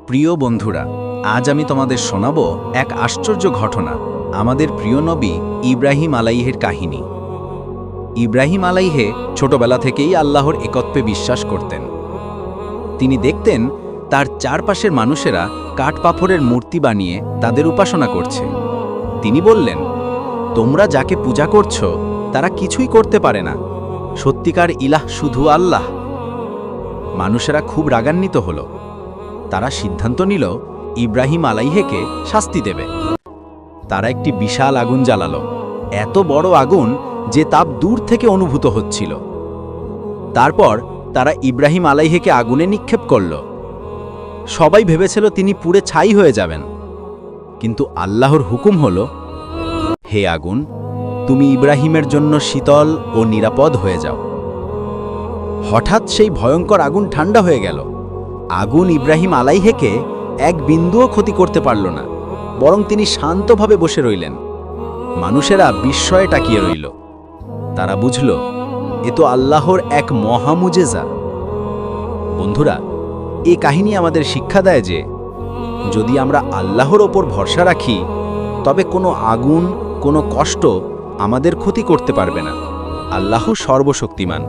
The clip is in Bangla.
প্রিয় বন্ধুরা, আজ আমি তোমাদের শোনাবো এক আশ্চর্য ঘটনা, আমাদের প্রিয় নবী ইব্রাহিম আলাইহের কাহিনী। ইব্রাহিম আলাইহে ছোটবেলা থেকেই আল্লাহর একত্বে বিশ্বাস করতেন। তিনি দেখতেন তার চারপাশের মানুষেরা কাঠপাথরের মূর্তি বানিয়ে তাদের উপাসনা করছে। তিনি বললেন, তোমরা যাকে পূজা করছো তারা কিছুই করতে পারে না, সত্যিকার ইলাহ শুধু আল্লাহ। মানুষেরা খুব রাগান্বিত হল। তারা সিদ্ধান্ত নিল ইব্রাহিম আলাইহেকে শাস্তি দেবে। তারা একটি বিশাল আগুন জ্বালালো, এত বড় আগুন যে তাপ দূর থেকে অনুভূত হচ্ছিল। তারপর তারা ইব্রাহিম আলাইহেকে আগুনে নিক্ষেপ করল। সবাই ভেবেছিল তিনি পুড়ে ছাই হয়ে যাবেন, কিন্তু আল্লাহর হুকুম হল, হে আগুন, তুমি ইব্রাহিমের জন্য শীতল ও নিরাপদ হয়ে যাও। হঠাৎ সেই ভয়ঙ্কর আগুন ঠান্ডা হয়ে গেল। আগুন ইব্রাহিম আলাইহেকে এক বিন্দুও ক্ষতি করতে পারল না, বরং তিনি শান্তভাবে বসে রইলেন। মানুষেরা বিস্ময়ে তাকিয়ে রইল। তারা বুঝল, এ তো আল্লাহর এক মহামুজেজা। বন্ধুরা, এই কাহিনী আমাদের শিক্ষা দেয় যে যদি আমরা আল্লাহর ওপর ভরসা রাখি, তবে কোনো আগুন, কোনো কষ্ট আমাদের ক্ষতি করতে পারবে না। আল্লাহ সর্বশক্তিমান।